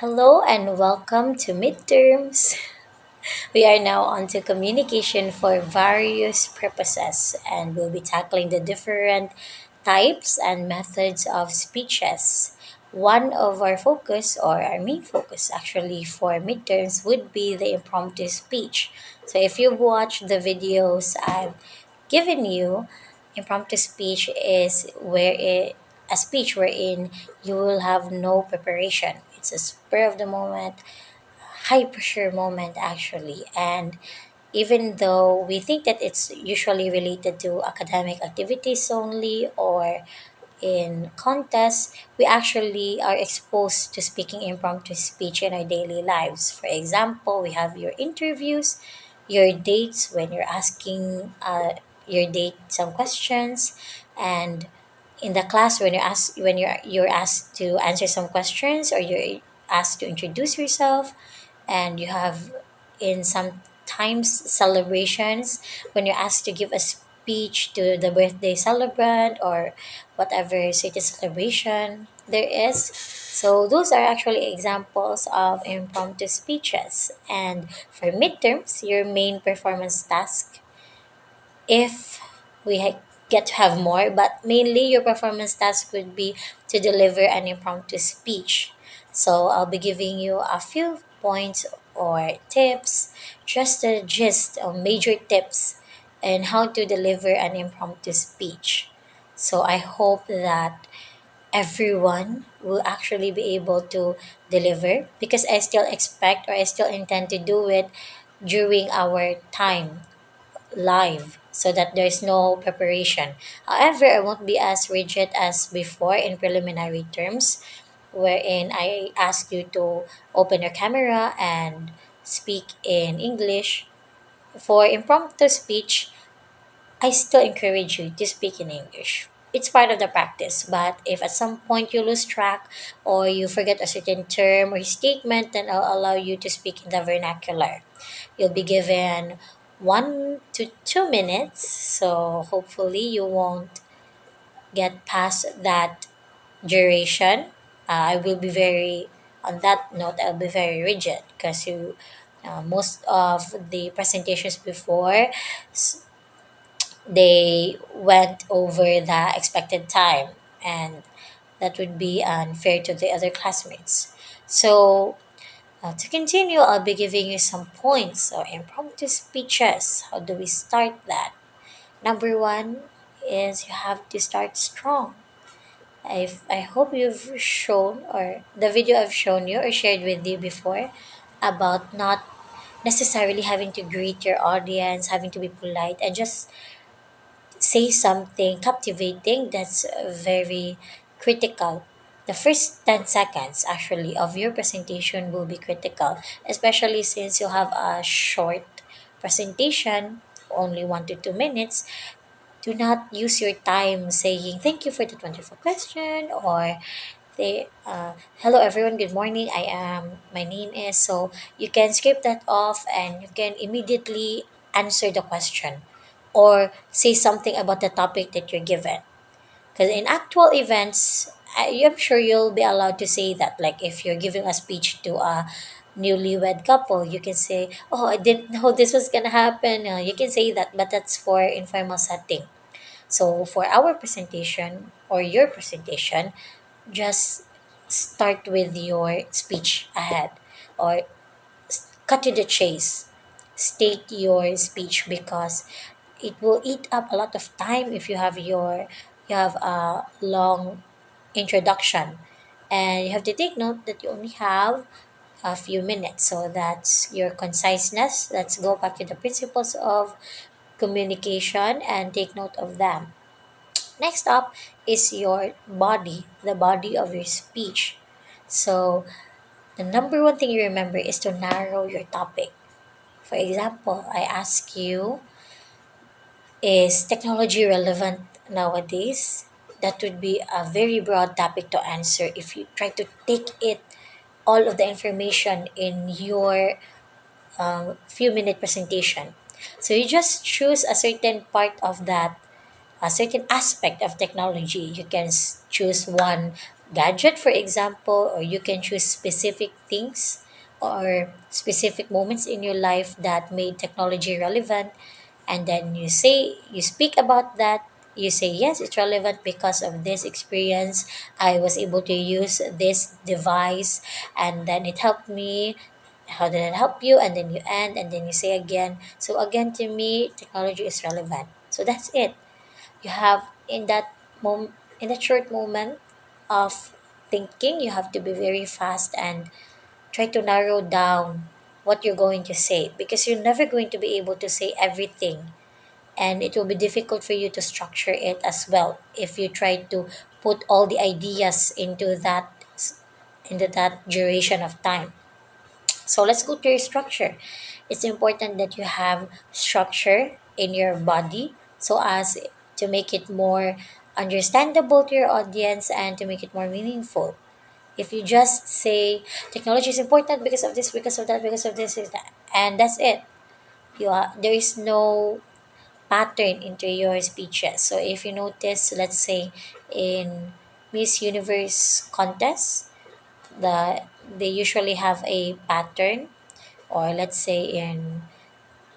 Hello and welcome to Midterms. We are now on to communication for various purposes, and we'll be tackling the different types and methods of speeches. One of our focus, or our main focus actually, for midterms would be the impromptu speech. So, if you've watched the videos I've given you, impromptu speech is a speech wherein you will have no preparation. It's a spur of the moment, high pressure moment actually. And even though we think that it's usually related to academic activities only or in contests, we actually are exposed to speaking impromptu speech in our daily lives. For example, we have your interviews, your dates when you're asking your date some questions, and in the class when you're asked to answer some questions or you're asked to introduce yourself, and you have in some times celebrations when you're asked to give a speech to the birthday celebrant or whatever city celebration there is. So those are actually examples of impromptu speeches. And for midterms, your main performance task, if get to have more, but mainly your performance task would be to deliver an impromptu speech. So I'll be giving you a few points or tips, just the gist of major tips and how to deliver an impromptu speech. So I hope that everyone will actually be able to deliver, because I still expect or I still intend to do it during our time live so that there's no preparation. However, I won't be as rigid as before in preliminary terms, wherein I ask you to open your camera and speak in English. For impromptu speech, I still encourage you to speak in English. It's part of the practice, but if at some point you lose track or you forget a certain term or statement, then I'll allow you to speak in the vernacular. You'll be given 1 to 2 minutes, so hopefully you won't get past that duration. I will be very, on that note, I'll be very rigid because most of the presentations before, they went over the expected time, and that would be unfair to the other classmates. So, to continue, I'll be giving you some points or impromptu speeches. How do we start that? Number one is you have to start strong. I hope you've shown, or the video I've shown you or shared with you before, about not necessarily having to greet your audience, having to be polite, and just say something captivating. That's very critical. The first 10 seconds actually of your presentation will be critical, especially since you have a short presentation, only 1 to 2 minutes. Do not use your time saying thank you for the 24 question, or hello everyone, good morning, my name is, so you can skip that off and you can immediately answer the question or say something about the topic that you're given. Because in actual events, I'm sure you'll be allowed to say that. Like if you're giving a speech to a newlywed couple, you can say, "Oh, I didn't know this was gonna happen." You can say that, but that's for informal setting. So for our presentation or your presentation, just start with your speech ahead, or cut to the chase. State your speech, because it will eat up a lot of time if you have a long introduction, and you have to take note that you only have a few minutes. So that's your conciseness. Let's go back to the principles of communication and take note of them. Next up is your body, the body of your speech. So the number one thing you remember is to narrow your topic. For example, I ask you, is technology relevant nowadays? That would be a very broad topic to answer if you try to take it all of the information in your few-minute presentation. So you just choose a certain part of that, a certain aspect of technology. You can choose one gadget, for example, or you can choose specific things or specific moments in your life that made technology relevant. And then you speak about that. You say, yes, it's relevant because of this experience. I was able to use this device, and then it helped me. How did it help you? And then you end, and then you say again. So again, to me, technology is relevant. So that's it. You have in that short moment of thinking, you have to be very fast and try to narrow down what you're going to say, because you're never going to be able to say everything, and it will be difficult for you to structure it as well if you try to put all the ideas into that duration of time. So let's go to your structure. It's important that you have structure in your body so as to make it more understandable to your audience and to make it more meaningful. If you just say technology is important because of this, because of that, because of this, is that, and that's it. There is no pattern into your speeches. So if you notice, let's say in Miss Universe contest, they usually have a pattern, or let's say in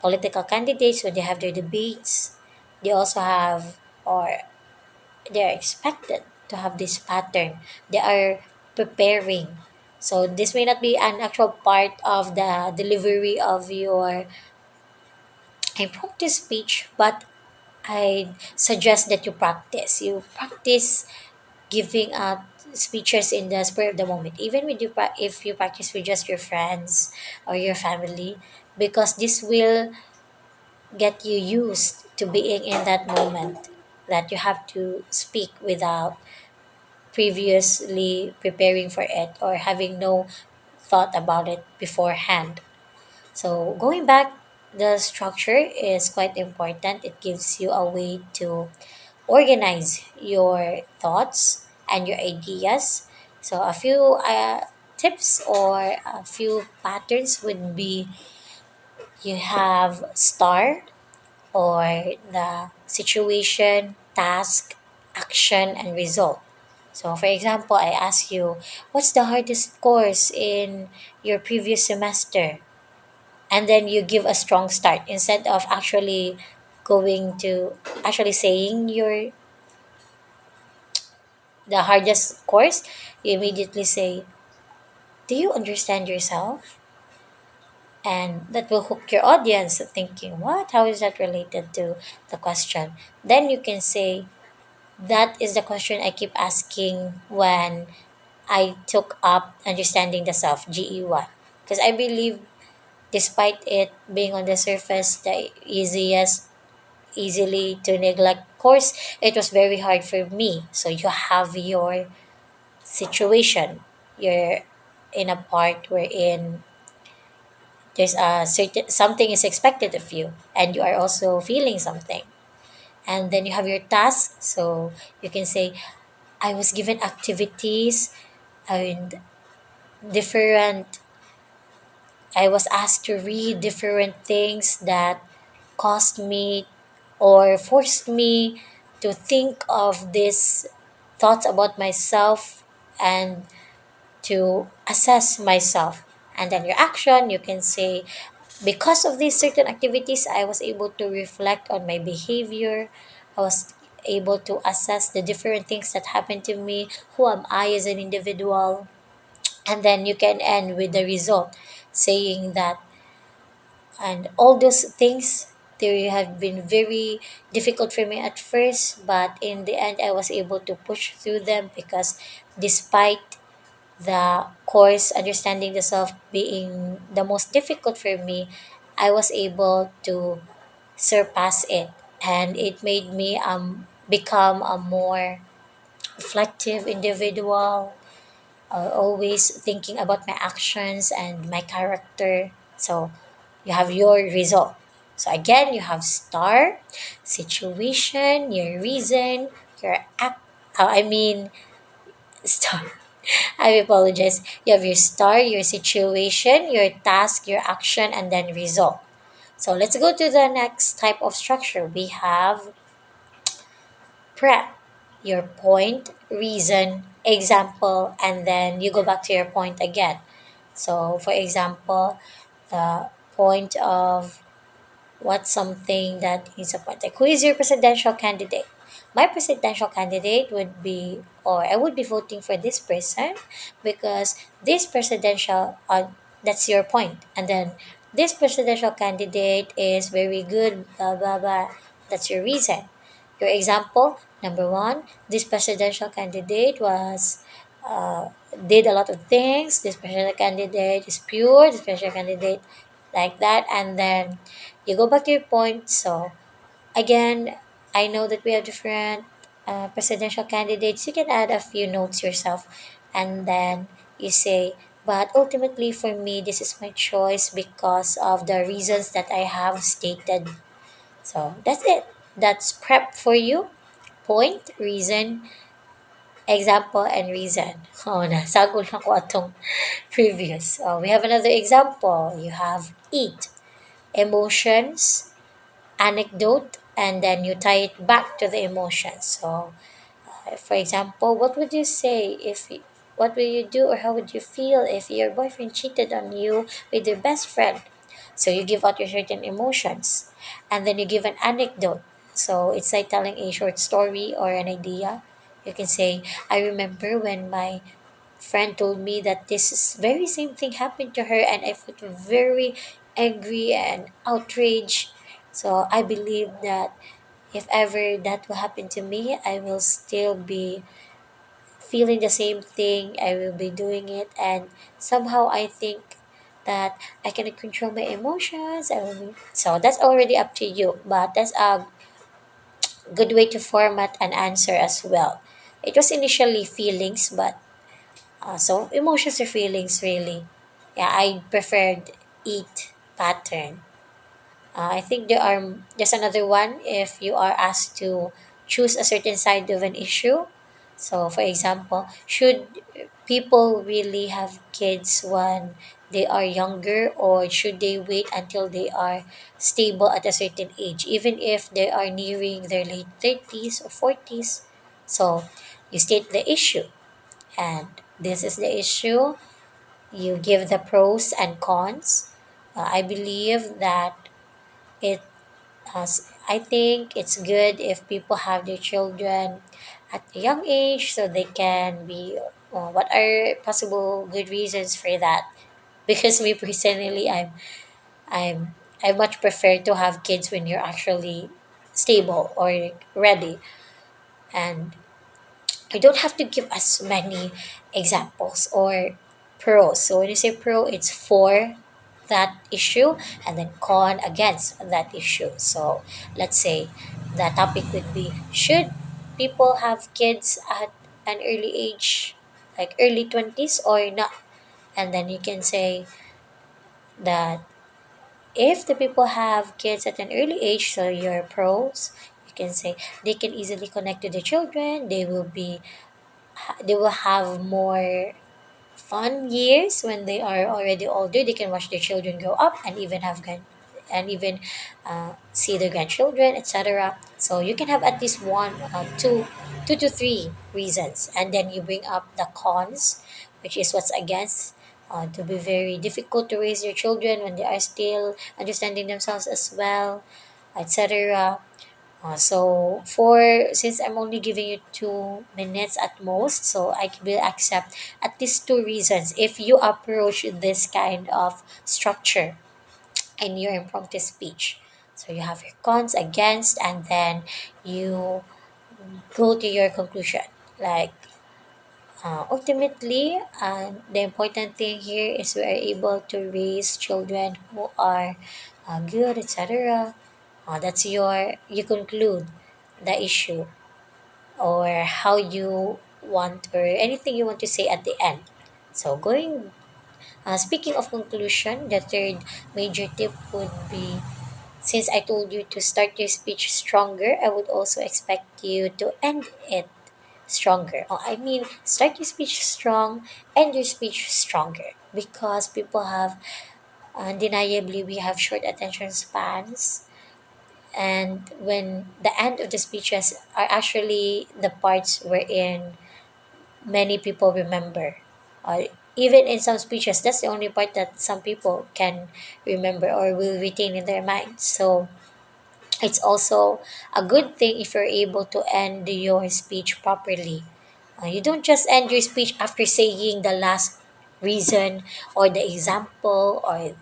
political candidates when they have their debates, they also have, or they're expected to have this pattern. They are preparing. So this may not be an actual part of the delivery of your impromptu speech, but I suggest that you practice. You practice giving out speeches in the spur of the moment, even if you practice with just your friends or your family, because this will get you used to being in that moment, that you have to speak without previously preparing for it or having no thought about it beforehand. So going back, the structure is quite important. It gives you a way to organize your thoughts and your ideas. So a few tips or a few patterns would be: you have STAR, or the situation, task, action, and result. So, for example, I ask you, what's the hardest course in your previous semester? And then you give a strong start instead of actually saying the hardest course. You immediately say, do you understand yourself? And that will hook your audience thinking, what? How is that related to the question? Then you can say, that is the question I keep asking when I took up understanding the self, GE1. Because I believe, despite it being on the surface the easily to neglect course, it was very hard for me. So you have your situation. You're in a part wherein there's a certain something is expected of you, and you are also feeling something. And then you have your task. So you can say, I was given activities and different I was asked to read different things that caused me or forced me to think of these thoughts about myself and to assess myself. And then your action, you can say, because of these certain activities, I was able to reflect on my behavior. I was able to assess the different things that happened to me. Who am I as an individual? And then you can end with the result, saying that, and all those things, they have been very difficult for me at first, but in the end I was able to push through them, because despite the course understanding the self being the most difficult for me, I was able to surpass it, and it made me become a more reflective individual, always thinking about my actions and my character. So you have your result. So again, you have star, situation, your reason, your act. I mean, star. I apologize. You have your star, your situation, your task, your action, and then result. So let's go to the next type of structure. We have prep, your point, reason, example, and then you go back to your point again. So, for example, the point of what's something that is a point, like who is your presidential candidate? My presidential candidate would be, or I would be voting for this person because this presidential, that's your point, and then this presidential candidate is very good, blah blah blah. That's your reason. Your example number one: this presidential candidate was did a lot of things. This presidential candidate is pure. This presidential candidate like that, and then you go back to your point. So again, I know that we have different presidential candidates. You can add a few notes yourself, and then you say, but ultimately for me, this is my choice because of the reasons that I have stated. So that's it. That's prep for you. Point, reason, example, and reason. Oh, nasagol na ko atong previous. We have another example. You have eat, emotions, anecdote, and then you tie it back to the emotions. So, for example, what would you say what will you do or how would you feel if your boyfriend cheated on you with your best friend? So you give out your certain emotions, and then you give an anecdote. So it's like telling a short story or an idea. You can say, I remember when my friend told me that this is very same thing happened to her, and I felt very angry and outraged. So I believe that if ever that will happen to me, I will still be feeling the same thing. I will be doing it, and somehow I think that I can control my emotions. So that's already up to you, but that's a good way to format an answer as well. It was initially feelings, but so emotions or feelings really. Yeah, I preferred eat pattern. I think there's another one if you are asked to choose a certain side of an issue. So, for example, should people really have kids when they are younger, or should they wait until they are stable at a certain age, even if they are nearing their late 30s or 40s? So, you state the issue, and this is the issue. You give the pros and cons. I believe that it I think it's good if people have their children at a young age so they can be. What are possible good reasons for that? Because me personally, I'm I much prefer to have kids when you're actually stable or ready, and you don't have to give us many examples or pros. So when you say pro, it's for that issue, and then con against that issue. So let's say the topic would be, should people have kids at an early age, like early 20s or not? And then you can say that if the people have kids at an early age, so your pros, you can say they can easily connect to the children, they will have more fun years when they are already older. They can watch their children grow up and even have and even see their grandchildren, etc. So you can have at least two to three reasons, and then you bring up the cons, which is what's against. To be very difficult to raise your children when they are still understanding themselves as well, etc. So for since I'm only giving you 2 minutes at most, so I will accept at least two reasons if you approach this kind of structure in your impromptu speech. So you have your cons, against, and then you go to your conclusion. Like ultimately, the important thing here is we are able to raise children who are good, etc. That's you conclude the issue or how you want or anything you want to say at the end. So speaking of conclusion, the third major tip would be, since I told you to start your speech stronger, I would also expect you to end it stronger. I mean, start your speech strong, end your speech stronger, because people have undeniably we have short attention spans, and when the end of the speeches are actually the parts wherein many people remember. Even in some speeches, that's the only part that some people can remember or will retain in their minds. So it's also a good thing if you're able to end your speech properly. You don't just end your speech after saying the last reason or the example or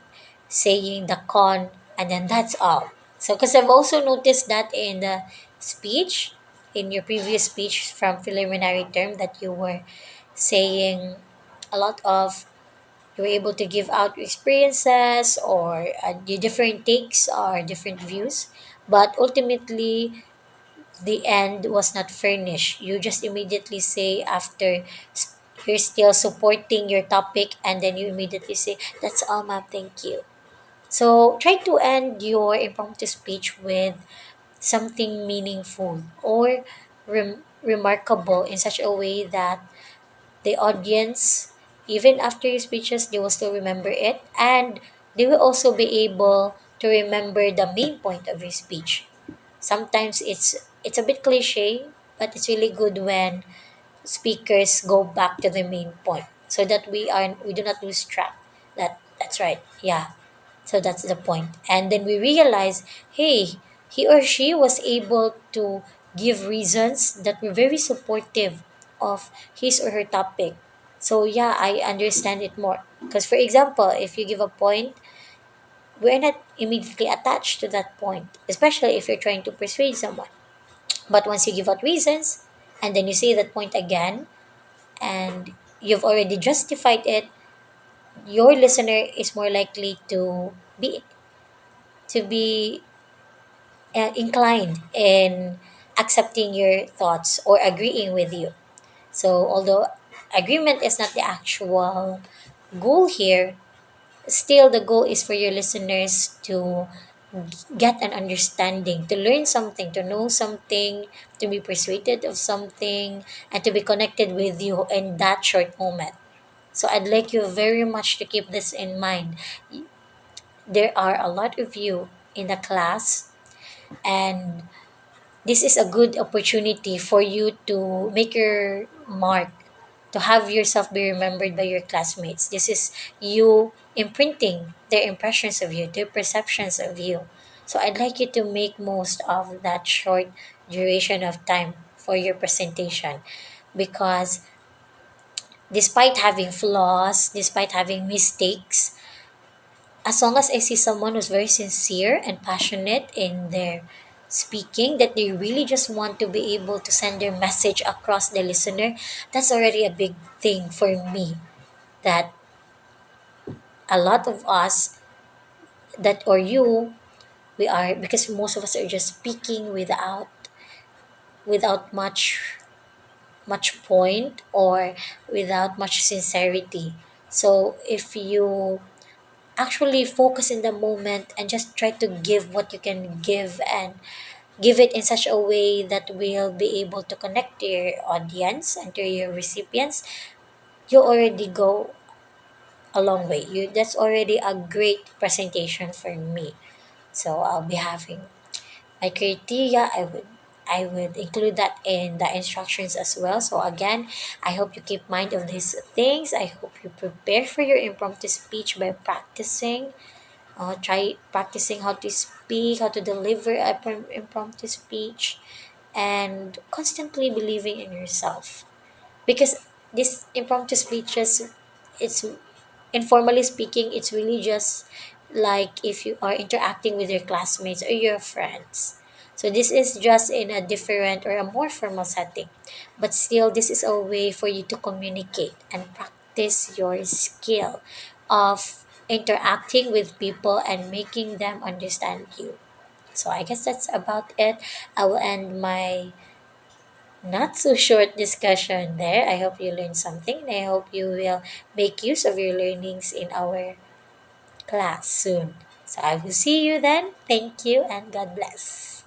saying the con, and then that's all. So, because I've also noticed that in the speech, in your previous speech from preliminary term, that you were saying a lot of, you were able to give out experiences or the different takes or different views, but ultimately the end was not furnished. You just immediately say after you're still supporting your topic, and then you immediately say, "That's all, ma'am. Thank you." So try to end your impromptu speech with something meaningful or remarkable in such a way that the audience, even after your speeches, they will still remember it, and they will also be able to remember the main point of your speech. Sometimes it's a bit cliche, but it's really good when speakers go back to the main point so that we do not lose track. That's right. Yeah. So that's the point. And then we realize, hey, he or she was able to give reasons that were very supportive of his or her topic. So yeah, I understand it more. Because for example, if you give a point, we're not immediately attached to that point, especially if you're trying to persuade someone. But once you give out reasons and then you say that point again and you've already justified it, your listener is more likely to be inclined in accepting your thoughts or agreeing with you. So, although agreement is not the actual goal here, still the goal is for your listeners to get an understanding, to learn something, to know something, to be persuaded of something, and to be connected with you in that short moment. So, I'd like you very much to keep this in mind. There are a lot of you in the class, and this is a good opportunity for you to make your mark, to have yourself be remembered by your classmates. This is you imprinting their impressions of you, their perceptions of you. So I'd like you to make most of that short duration of time for your presentation, because despite having flaws, despite having mistakes, as long as I see someone who's very sincere and passionate in their speaking, that they really just want to be able to send their message across the listener, that's already a big thing for me. That a lot of us, that or you, we are, because most of us are just speaking without much point or without much sincerity. So if you actually focus in the moment and just try to give what you can give, and give it in such a way that will be able to connect to your audience and to your recipients, you already go a long way. You That's already a great presentation for me. So I'll be having my criteria. I would include that in the instructions as well. So again, I hope you keep mind of these things. I hope you prepare for your impromptu speech by practicing. Try practicing how to speak, how to deliver a impromptu speech, and constantly believing in yourself. Because this impromptu speeches, it's informally speaking, it's really just like if you are interacting with your classmates or your friends. So this is just in a different or a more formal setting, but still this is a way for you to communicate and practice your skill of interacting with people and making them understand you. So I guess that's about it. I will end my not so short discussion there. I hope you learned something, and I hope you will make use of your learnings in our class soon. So I will see you then. Thank you and God bless.